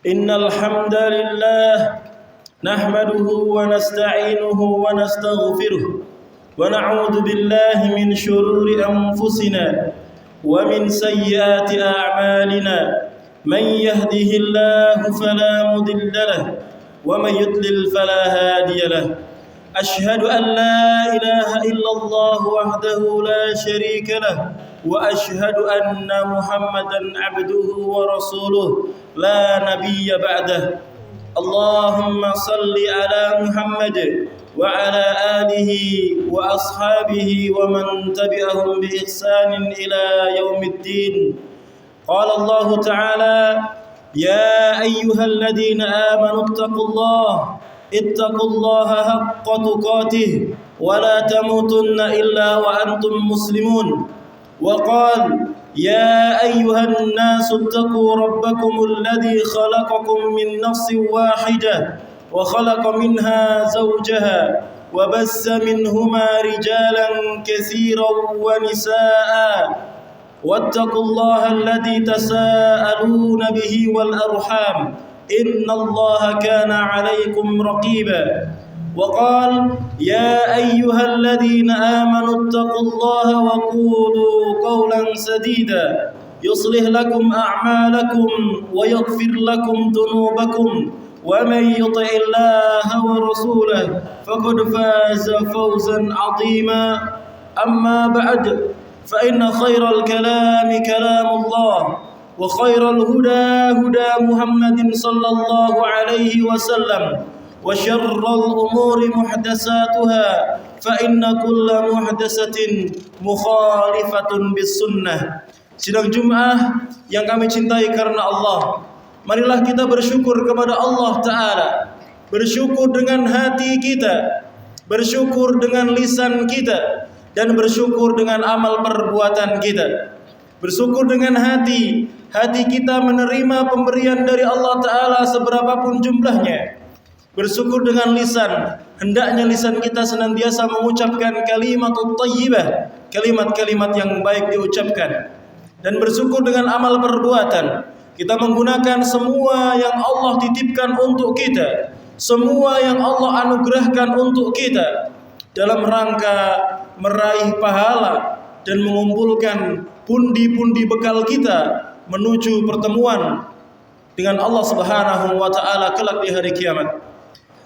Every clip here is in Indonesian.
إن الحمد لله نحمده ونستعينه ونستغفره ونعوذ بالله من شرور أنفسنا ومن سيئات أعمالنا من يهده الله فلا مضل له ومن يضلل فلا هادي له أشهد أن لا إله إلا الله وحده لا شريك له وأشهد أن محمدا عبده ورسوله لا نبي بعده اللهم صل على محمد وعلى آله وأصحابه ومن تبعهم بإحسان إلى يوم الدين قال الله تعالى يا أيها الذين آمنوا اتقوا الله حق تقاته ولا تموتن إلا وأنتم مسلمون وقال يا أيها الناس اتقوا ربكم الذي خلقكم من نفس واحدة وخلق منها زوجها وبث منهما رجالا كثيرا ونساء واتقوا الله الذي تساءلون به والأرحام إن الله كان عليكم رقيبا وقال يا أيها الذين آمنوا اتقوا الله وقولوا قولا سديدا يصلح لكم أعمالكم ويغفر لكم ذنوبكم ومن يطع الله ورسوله فقد فاز فوزا عظيما أما بعد فإن خير الكلام كلام الله وخير الهدى هدى محمد صلى الله عليه وسلم وشر الأمور محدثاتها فإن كل محدثة مخالفة بالسنة. Sidang Jumat yang kami cintai karena Allah, marilah kita bersyukur kepada Allah Ta'ala. Bersyukur dengan hati kita, bersyukur dengan lisan kita, dan bersyukur dengan amal perbuatan kita. Bersyukur dengan hati kita menerima pemberian dari Allah Ta'ala seberapapun jumlahnya. Bersyukur dengan lisan, hendaknya lisan kita senantiasa mengucapkan kalimatut thayyibah, kalimat-kalimat yang baik diucapkan. Dan bersyukur dengan amal perbuatan, kita menggunakan semua yang Allah titipkan untuk kita, semua yang Allah anugerahkan untuk kita, dalam rangka meraih pahala dan mengumpulkan pundi-pundi bekal kita menuju pertemuan dengan Allah Subhanahu wa Ta'ala kelak di hari kiamat.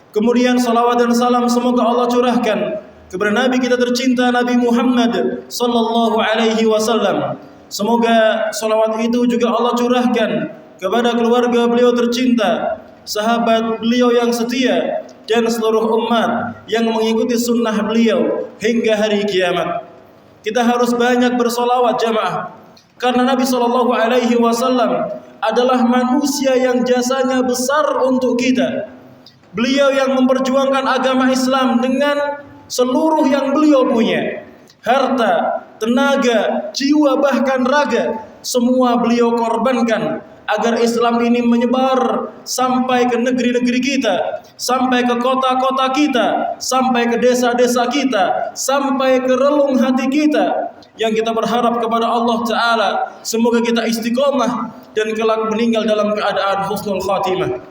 Kemudian salawat dan salam semoga Allah curahkan kepada Nabi kita tercinta Nabi Muhammad sallallahu alaihi wasallam. Semoga salawat itu juga Allah curahkan kepada keluarga beliau tercinta, sahabat beliau yang setia, dan seluruh umat yang mengikuti sunnah beliau hingga hari kiamat. Kita harus banyak bersolawat jamaah, karena Nabi sallallahu alaihi wasallam adalah manusia yang jasanya besar untuk kita. Beliau yang memperjuangkan agama Islam dengan seluruh yang beliau punya. Harta, tenaga, jiwa, bahkan raga, semua beliau korbankan agar Islam ini menyebar sampai ke negeri-negeri kita, sampai ke kota-kota kita, sampai ke desa-desa kita, sampai ke relung hati kita. Yang kita berharap kepada Allah Ta'ala, semoga kita istiqomah dan kelak meninggal dalam keadaan husnul khatimah.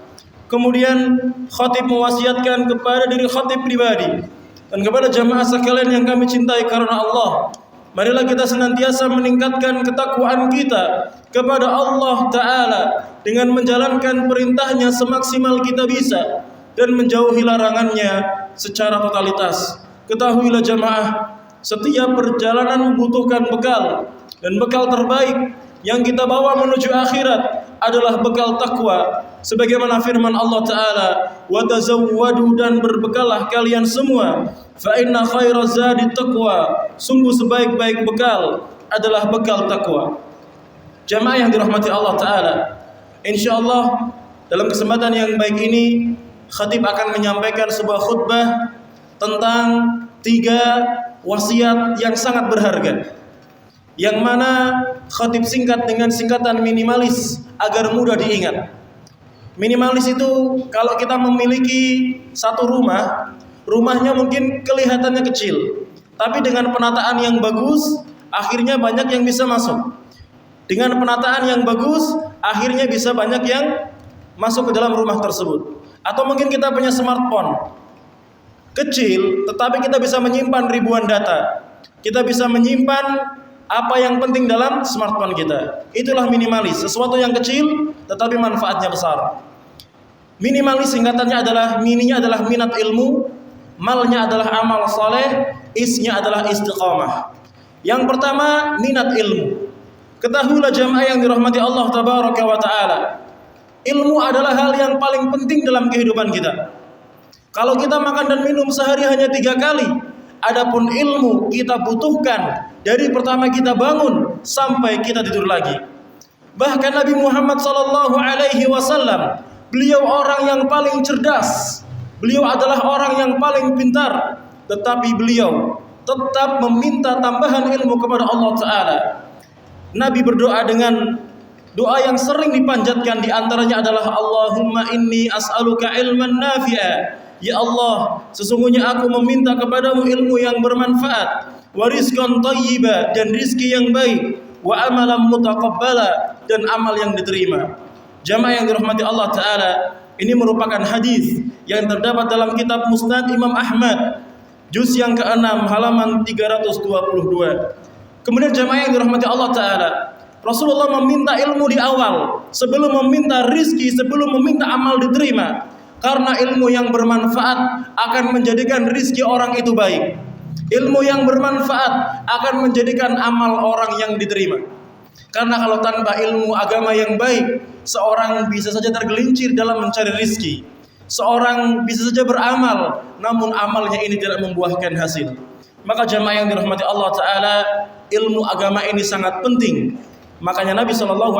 Kemudian khatib mewasiatkan kepada diri khatib pribadi dan kepada jamaah sekalian yang kami cintai karena Allah, marilah kita senantiasa meningkatkan ketakwaan kita kepada Allah Ta'ala dengan menjalankan perintahnya semaksimal kita bisa dan menjauhi larangannya secara totalitas. Ketahuilah jamaah, setiap perjalanan membutuhkan bekal, dan bekal terbaik yang kita bawa menuju akhirat adalah bekal takwa. Sebagaimana firman Allah Ta'ala, wa tazawwadu, dan berbekallah kalian semua, fa inna khairaz zadi taqwa, sungguh sebaik-baik bekal adalah bekal takwa. Jamaah yang dirahmati Allah Ta'ala, insyaallah dalam kesempatan yang baik ini khatib akan menyampaikan sebuah khutbah tentang 3 wasiat yang sangat berharga, yang mana khatib singkat dengan singkatan minimalis agar mudah diingat. Minimalis itu kalau kita memiliki satu rumah, rumahnya mungkin kelihatannya kecil, tapi dengan penataan yang bagus, akhirnya banyak yang bisa masuk. Dengan penataan yang bagus, akhirnya bisa banyak yang masuk ke dalam rumah tersebut. Atau mungkin kita punya smartphone kecil, tetapi kita bisa menyimpan ribuan data. Kita bisa menyimpan apa yang penting dalam smartphone kita. Itulah minimalis, sesuatu yang kecil tetapi manfaatnya besar. Minimalis singkatannya adalah, mininya adalah minat ilmu, malnya adalah amal saleh, isnya adalah istiqamah. Yang pertama, minat ilmu. Ketahuilah jamaah yang dirahmati Allah tabaraka wa taala, ilmu adalah hal yang paling penting dalam kehidupan kita. Kalau kita makan dan minum sehari hanya 3 kali, adapun ilmu kita butuhkan dari pertama kita bangun sampai kita tidur lagi. Bahkan Nabi Muhammad SAW, beliau orang yang paling cerdas, beliau adalah orang yang paling pintar, tetapi beliau tetap meminta tambahan ilmu kepada Allah Ta'ala. Nabi berdoa dengan doa yang sering dipanjatkan, di antaranya adalah Allahumma inni as'aluka ilman nafi'a. Ya Allah, sesungguhnya aku meminta kepadamu ilmu yang bermanfaat, wa rizqan thayyiba, dan rizki yang baik, wa amalan mutaqabbala, dan amal yang diterima. Jamaah yang dirahmati Allah Ta'ala, ini merupakan hadis yang terdapat dalam kitab Musnad Imam Ahmad, juz yang ke-6 halaman 322. Kemudian jamaah yang dirahmati Allah Ta'ala, Rasulullah meminta ilmu di awal, sebelum meminta rizki, sebelum meminta amal diterima. Karena ilmu yang bermanfaat akan menjadikan rizki orang itu baik. Ilmu yang bermanfaat akan menjadikan amal orang yang diterima. Karena kalau tanpa ilmu agama yang baik, seorang bisa saja tergelincir dalam mencari rizki. Seorang bisa saja beramal, namun amalnya ini tidak membuahkan hasil. Maka jamaah yang dirahmati Allah Ta'ala, ilmu agama ini sangat penting. Makanya Nabi SAW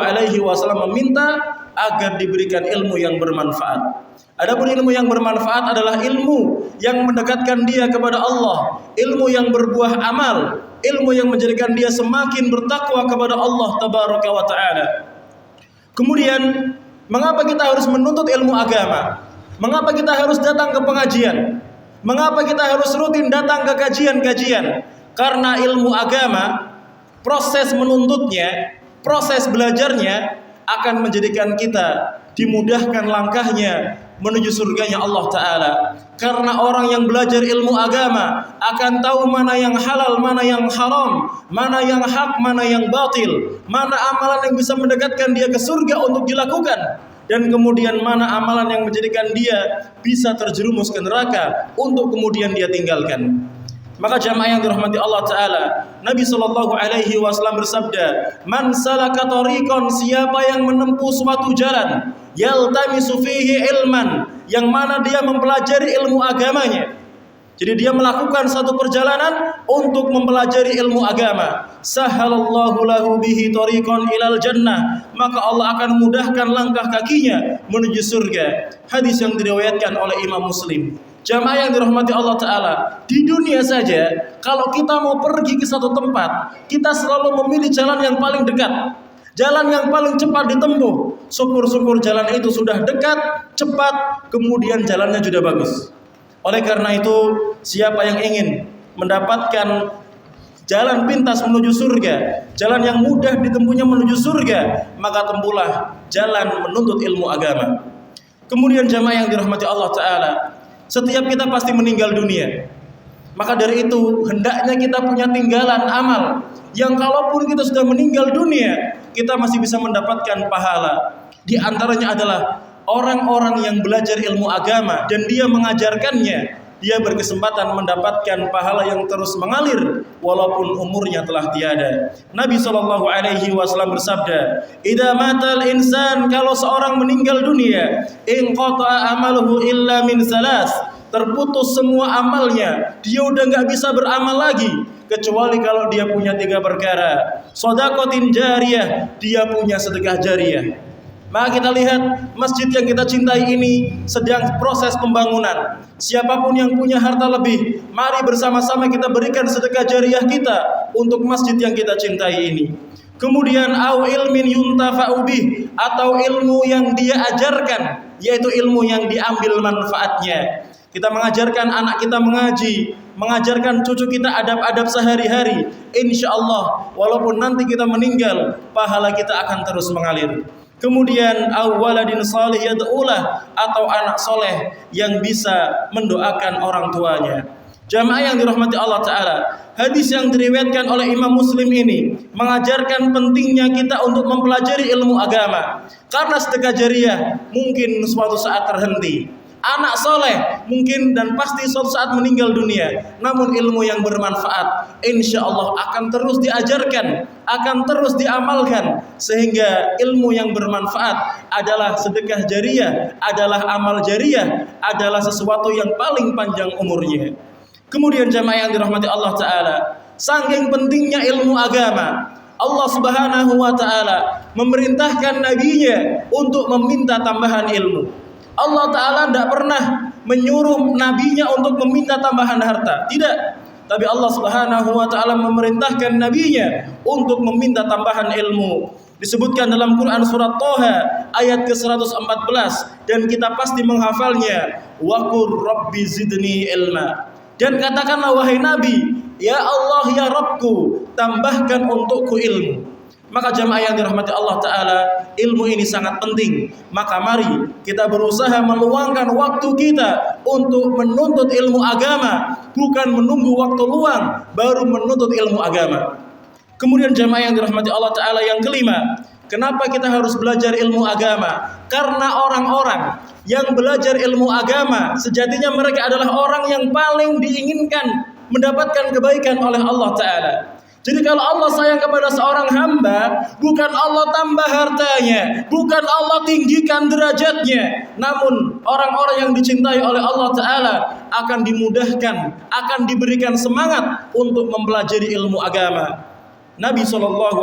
meminta agar diberikan ilmu yang bermanfaat. Adapun ilmu yang bermanfaat adalah ilmu yang mendekatkan dia kepada Allah, ilmu yang berbuah amal, ilmu yang menjadikan dia semakin bertakwa kepada Allah tabaraka wa ta'ala. Kemudian, mengapa kita harus menuntut ilmu agama? Mengapa kita harus datang ke pengajian? Mengapa kita harus rutin datang ke kajian-kajian? Karena ilmu agama, proses menuntutnya, proses belajarnya akan menjadikan kita dimudahkan langkahnya menuju surganya Allah Ta'ala. Karena orang yang belajar ilmu agama akan tahu mana yang halal, mana yang haram, mana yang hak, mana yang batil, mana amalan yang bisa mendekatkan dia ke surga untuk dilakukan, dan kemudian mana amalan yang menjadikan dia bisa terjerumus ke neraka untuk kemudian dia tinggalkan. Maka jamaah yang dirahmati Allah Ta'ala, Nabi SAW bersabda, man salaka tariqan, siapa yang menempuh suatu jalan, yaltamisu fihi ilman, yang mana dia mempelajari ilmu agamanya. Jadi dia melakukan satu perjalanan untuk mempelajari ilmu agama. Sahalallahu lahu bihi tariqan ilal jannah, maka Allah akan mudahkan langkah kakinya menuju surga. Hadis yang diriwayatkan oleh Imam Muslim. Jamaah yang dirahmati Allah Ta'ala, di dunia saja, kalau kita mau pergi ke satu tempat, kita selalu memilih jalan yang paling dekat, jalan yang paling cepat ditempuh. Syukur-syukur jalan itu sudah dekat, cepat, kemudian jalannya juga bagus. Oleh karena itu, siapa yang ingin mendapatkan jalan pintas menuju surga, jalan yang mudah ditempuhnya menuju surga, maka tempuhlah jalan menuntut ilmu agama. Kemudian jamaah yang dirahmati Allah Ta'ala, setiap kita pasti meninggal dunia. Maka dari itu hendaknya kita punya tinggalan amal yang kalaupun kita sudah meninggal dunia, kita masih bisa mendapatkan pahala. Di antaranya adalah orang-orang yang belajar ilmu agama dan dia mengajarkannya, dia berkesempatan mendapatkan pahala yang terus mengalir walaupun umurnya telah tiada. Nabi SAW bersabda, idza matal insan, kalau seorang meninggal dunia, inqata'a amaluhu illa min salas, terputus semua amalnya, dia udah nggak bisa beramal lagi kecuali kalau dia punya 3 perkara. Shadaqatin jariyah, dia punya sedekah jariyah. Maka kita lihat masjid yang kita cintai ini sedang proses pembangunan. Siapapun yang punya harta lebih, mari bersama-sama kita berikan sedekah jariyah kita untuk masjid yang kita cintai ini. Kemudian au ilmin yuntafa'u bih, atau ilmu yang dia ajarkan, yaitu ilmu yang diambil manfaatnya. Kita mengajarkan anak kita mengaji, mengajarkan cucu kita adab-adab sehari-hari. Insya Allah walaupun nanti kita meninggal, pahala kita akan terus mengalir. Kemudian awaladin salih yad'ulah, atau anak soleh yang bisa mendoakan orang tuanya. Jamaah yang dirahmati Allah Ta'ala, hadis yang diriwayatkan oleh Imam Muslim ini mengajarkan pentingnya kita untuk mempelajari ilmu agama. Karena sedekah jariah mungkin suatu saat terhenti. Anak soleh mungkin dan pasti suatu saat meninggal dunia, namun ilmu yang bermanfaat insya Allah akan terus diajarkan, akan terus diamalkan, sehingga ilmu yang bermanfaat adalah sedekah jariah, adalah amal jariah, adalah sesuatu yang paling panjang umurnya. Kemudian jamaah yang dirahmati Allah Ta'ala, saking pentingnya ilmu agama, Allah Subhanahu wa Ta'ala memerintahkan nabinya untuk meminta tambahan ilmu. Allah Ta'ala tidak pernah menyuruh nabinya untuk meminta tambahan harta, tidak. Tapi Allah Subhanahu wa Ta'ala memerintahkan nabinya untuk meminta tambahan ilmu. Disebutkan dalam Quran surat Toha ayat ke-114, dan kita pasti menghafalnya. Wa qur rabbi zidni ilma. Dan katakanlah wahai Nabi, ya Allah ya Rabbku, tambahkan untukku ilmu. Maka jamaah yang dirahmati Allah Ta'ala, ilmu ini sangat penting. Maka mari kita berusaha meluangkan waktu kita untuk menuntut ilmu agama, bukan menunggu waktu luang baru menuntut ilmu agama. Kemudian jamaah yang dirahmati Allah Ta'ala, yang kelima, kenapa kita harus belajar ilmu agama? Karena orang-orang yang belajar ilmu agama sejatinya mereka adalah orang yang paling diinginkan mendapatkan kebaikan oleh Allah Ta'ala. Jadi kalau Allah sayang kepada seorang hamba, bukan Allah tambah hartanya, bukan Allah tinggikan derajatnya, namun orang-orang yang dicintai oleh Allah Ta'ala akan dimudahkan, akan diberikan semangat untuk mempelajari ilmu agama. Nabi SAW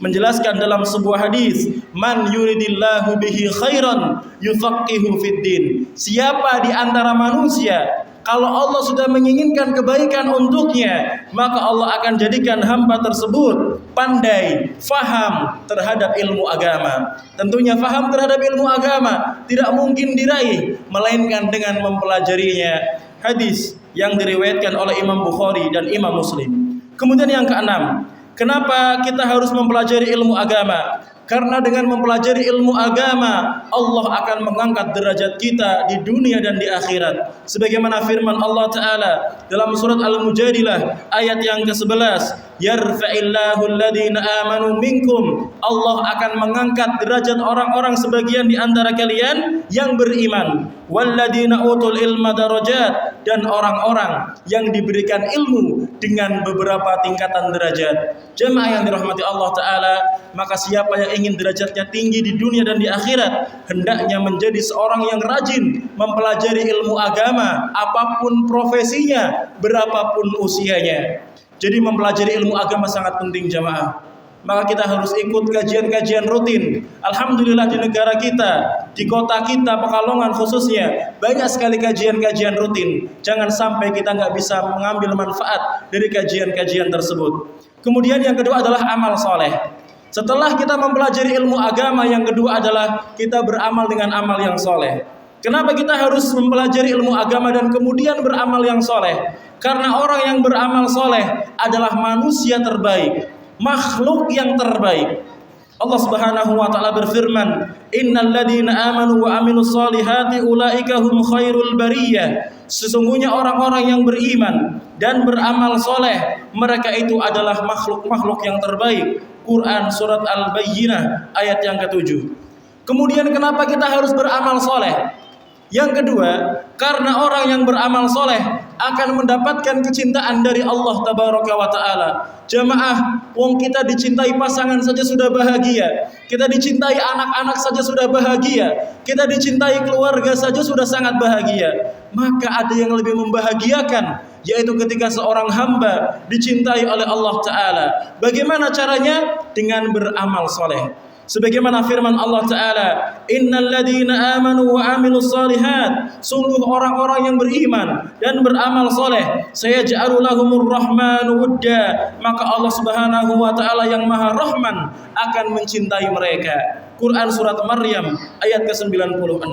menjelaskan dalam sebuah hadis, man yuridillahu bihi khairan yufaqihu fid din. Siapa di antara manusia, kalau Allah sudah menginginkan kebaikan untuknya, maka Allah akan jadikan hamba tersebut pandai, faham terhadap ilmu agama. Tentunya faham terhadap ilmu agama tidak mungkin diraih melainkan dengan mempelajarinya. Hadis yang diriwayatkan oleh Imam Bukhari dan Imam Muslim. Kemudian yang keenam, kenapa kita harus mempelajari ilmu agama? Karena dengan mempelajari ilmu agama, Allah akan mengangkat derajat kita di dunia dan di akhirat. Sebagaimana firman Allah Ta'ala dalam surat Al-Mujadilah ayat yang ke-11, yarfa'illahu alladhina amanu minkum. Allah akan mengangkat derajat orang-orang sebagian di antara kalian yang beriman. Walladhina utul ilma darajat, dan orang-orang yang diberikan ilmu dengan beberapa tingkatan derajat. Jemaah yang dirahmati Allah Ta'ala, maka siapa yang ingin derajatnya tinggi di dunia dan di akhirat, hendaknya menjadi seorang yang rajin mempelajari ilmu agama, apapun profesinya, berapapun usianya. Jadi mempelajari ilmu agama sangat penting jamaah. Maka kita harus ikut kajian-kajian rutin. Alhamdulillah di negara kita, di kota kita Pekalongan khususnya, banyak sekali kajian-kajian rutin. Jangan sampai kita nggak bisa mengambil manfaat dari kajian-kajian tersebut. Kemudian yang kedua adalah amal soleh. Setelah kita mempelajari ilmu agama, yang kedua adalah kita beramal dengan amal yang soleh. Kenapa kita harus mempelajari ilmu agama dan kemudian beramal yang soleh? Karena orang yang beramal soleh adalah manusia terbaik, makhluk yang terbaik. Allah Subhanahu wa Ta'ala berfirman, innal ladzina amanu wa amilus solihati ulaika hum khairul bariyah. Sesungguhnya orang-orang yang beriman dan beramal soleh, mereka itu adalah makhluk-makhluk yang terbaik. Quran surat Al-Bayyinah ayat yang ke-7. Kemudian kenapa kita harus beramal soleh? Yang kedua, karena orang yang beramal soleh akan mendapatkan kecintaan dari Allah Tabaraka wa Ta'ala. Jamaah, wong kita dicintai pasangan saja sudah bahagia, kita dicintai anak-anak saja sudah bahagia, kita dicintai keluarga saja sudah sangat bahagia. Maka ada yang lebih membahagiakan, yaitu ketika seorang hamba dicintai oleh Allah Ta'ala. Bagaimana caranya? Dengan beramal soleh. Sebagaimana firman Allah Ta'ala, innal ladzina amanu wa amilus solihat. Sungguh orang-orang yang beriman dan beramal soleh, sayaj'alu lahumur rahmanu wudda. Maka Allah Subhanahu wa Ta'ala yang maha rahman akan mencintai mereka. Quran surat Maryam ayat ke-96.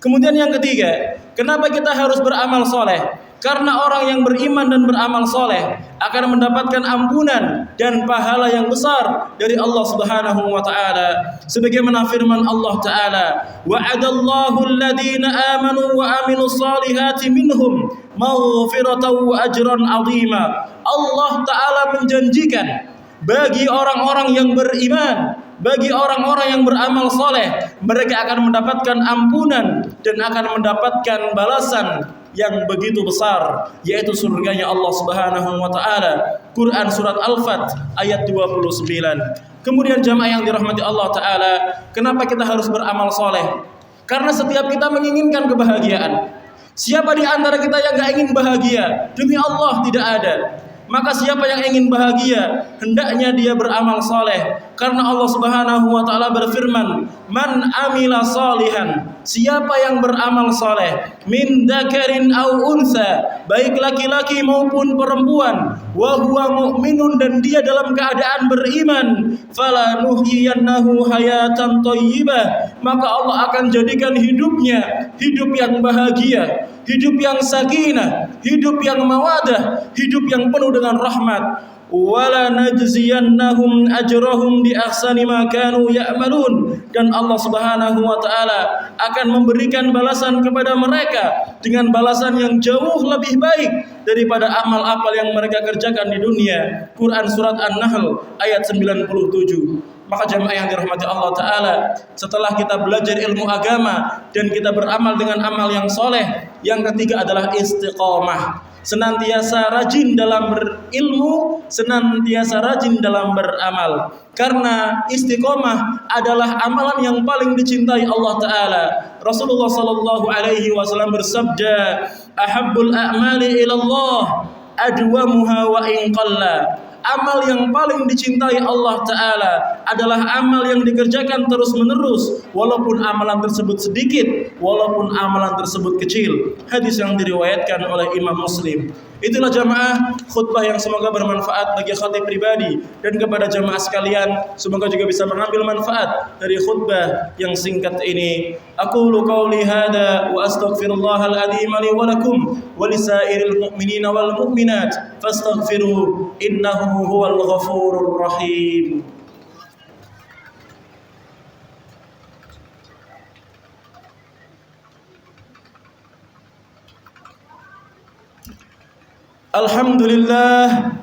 Kemudian yang ketiga, kenapa kita harus beramal soleh? Karena orang yang beriman dan beramal soleh akan mendapatkan ampunan dan pahala yang besar dari Allah Subhanahu wa taala. Sebagaimana firman Allah taala, "Wa'adallahu alladhina amanu wa amilus solihati minhum maghfiratan wa ajran 'azima." Allah taala menjanjikan bagi orang-orang yang beriman, bagi orang-orang yang beramal soleh, mereka akan mendapatkan ampunan dan akan mendapatkan balasan yang begitu besar, yaitu surganya Allah Subhanahu wa taala. Quran surat Al-Fat ayat 29. Kemudian jamaah yang dirahmati Allah taala, kenapa kita harus beramal soleh? Karena setiap kita menginginkan kebahagiaan. Siapa di antara kita yang gak ingin bahagia? Demi Allah tidak ada. Maka siapa yang ingin bahagia, hendaknya dia beramal soleh. Karena Allah Subhanahu wa taala berfirman, "Man amila salihan." Siapa yang beramal soleh, min dzakarin au unsa, baik laki-laki maupun perempuan, wa huwa mu'minun, dan dia dalam keadaan beriman, falanuhyiyannahu hayatan thayyibah, maka Allah akan jadikan hidupnya hidup yang bahagia, hidup yang sakinah, hidup yang mawadah, hidup yang penuh dengan rahmat. Wala najziyannahum ajrahum bi ahsani ma kanu ya'malun, dan Allah Subhanahu wa taala akan memberikan balasan kepada mereka dengan balasan yang jauh lebih baik daripada amal-amal yang mereka kerjakan di dunia. Quran surat An-Nahl ayat 97. Maka jamaah yang dirahmati Allah taala, setelah kita belajar ilmu agama dan kita beramal dengan amal yang soleh, yang ketiga adalah istiqomah. Senantiasa rajin dalam berilmu, senantiasa rajin dalam beramal. Karena istiqomah adalah amalan yang paling dicintai Allah taala. Rasulullah sallallahu alaihi wasallam bersabda, "Ahabbul a'mali ilallah adwamuha wa in qalla." Amal yang paling dicintai Allah Ta'ala adalah amal yang dikerjakan terus-menerus, walaupun amalan tersebut sedikit, walaupun amalan tersebut kecil. Hadis yang diriwayatkan oleh Imam Muslim. Itulah jamaah khutbah yang semoga bermanfaat bagi khatib pribadi dan kepada jamaah sekalian, semoga juga bisa mengambil manfaat dari khutbah yang singkat ini. Aqulu qawli hadza wa astaghfirullahal adzim li wa lakum wa lisairil mu'minina wal mu'minat fastaghfiruhu innahu huwal ghafurur rahim. Alhamdulillah,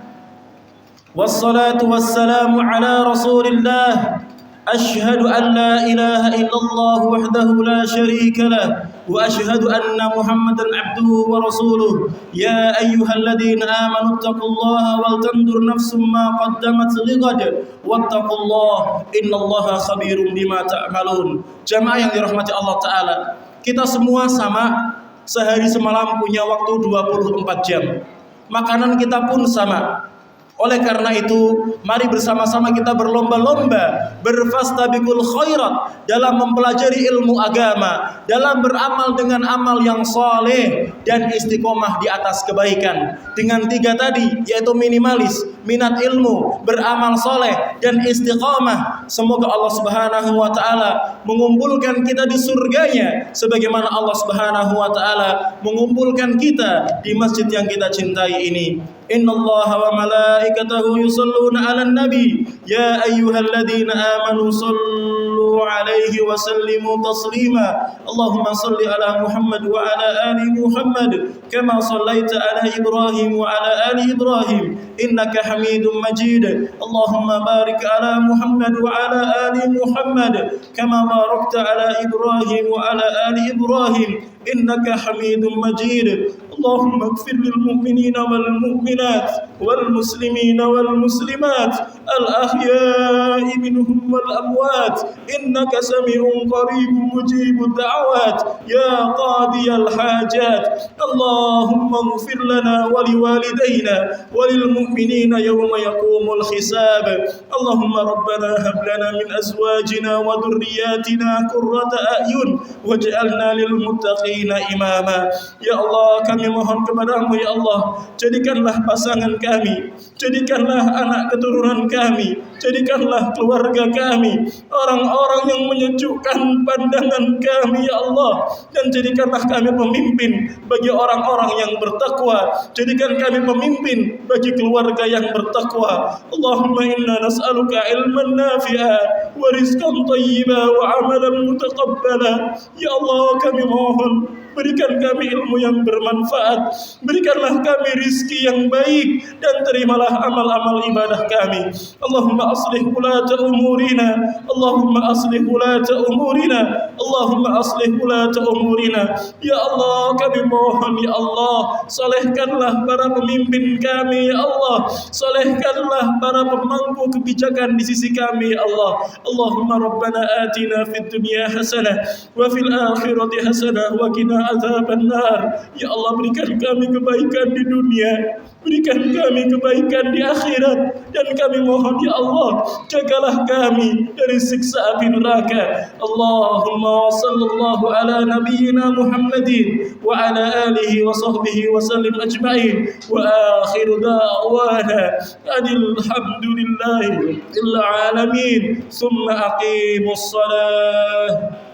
wassalatu wassalamu ala rasulillah. Ashhadu an la ilaha illallah wahdahu la syarika lah, wa ashhadu anna Muhammadan abduhu wa rasuluh. Ya ayyuhalladzina amanu taqullaha wal tandur nafsum ma qaddamat lighad wattaqullaha innallaha khabirum bima ta'malun. Jamaah yang dirahmati Allah taala, kita semua sama, sehari semalam punya waktu 24 jam. Makanan kita pun sama. Oleh karena itu, mari bersama-sama kita berlomba-lomba, berfastabiqul khairat dalam mempelajari ilmu agama, dalam beramal dengan amal yang saleh dan istiqomah di atas kebaikan. Dengan 3 tadi, yaitu minimalis, minat ilmu, beramal saleh dan istiqomah. Semoga Allah Subhanahu wa taala mengumpulkan kita di surganya sebagaimana Allah Subhanahu wa taala mengumpulkan kita di masjid yang kita cintai ini. Innallaha wa malaikatahu yusalluna 'alan nabi ya ayyuhalladzina amanu sallu 'alaihi wa sallimu taslima. Allahumma salli 'ala Muhammad wa 'ala ali Muhammad kama sallaita 'ala Ibrahim wa 'ala ali Ibrahim innaka Hamidum Majid. Allahumma barik 'ala Muhammad wa 'ala ali Muhammad kama barakta 'ala Ibrahim wa 'ala ali Ibrahim innaka Hamidum Majid. اللهم اغفر للمؤمنين والمؤمنات والمسلمين والمسلمات الأحياء منهم والأموات إنك سميع قريب مجيب الدعوات يا قاضي الحاجات. اللهم اغفر لنا ولوالدينا وللمؤمنين يوم يقوم الحساب. اللهم ربنا هب لنا من أزواجنا وذرياتنا قرة أعين واجعلنا للمتقين muttaqina imama. Ya Allah, kami mohon kepada-Mu ya Allah, jadikanlah pasangan kami, jadikanlah anak keturunan kami, jadikanlah keluarga kami orang-orang yang menyejukkan pandangan kami ya Allah, dan jadikanlah kami pemimpin bagi orang-orang yang bertakwa, jadikan kami pemimpin bagi keluarga yang bertakwa. Allahumma inna nas'aluka ilman nafi'a wa rizqan thayyiba wa amalan mutaqabbala. Ya Allah, kami mohon, berikan kami ilmu yang bermanfaat, berikanlah kami rizki yang baik, dan terimalah amal-amal ibadah kami. Allahumma aslih ulata umurina, Allahumma aslih ulata umurina, Allahumma aslih ulata umurina. Ya Allah, kami mohon ya Allah, salehkanlah para pemimpin kami ya Allah, salehkanlah para pemangku kebijakan di sisi kami ya Allah. Allahumma rabbana atina fid dunya hasanah wa fil akhirati hasanah wa qina adzabannar. Ya Allah, berikan kami kebaikan di dunia, berikan kami kebaikan di akhirat, dan kami mohon ya Allah, jagalah kami dari siksa api neraka. Allahumma sallallahu ala nabiyyina Muhammadin wa ala alihi wa sahbihi wa sallim ajma'in. Wa akhiru da'wana alhamdulillahi rabbil alamin. Summa aqimus salah.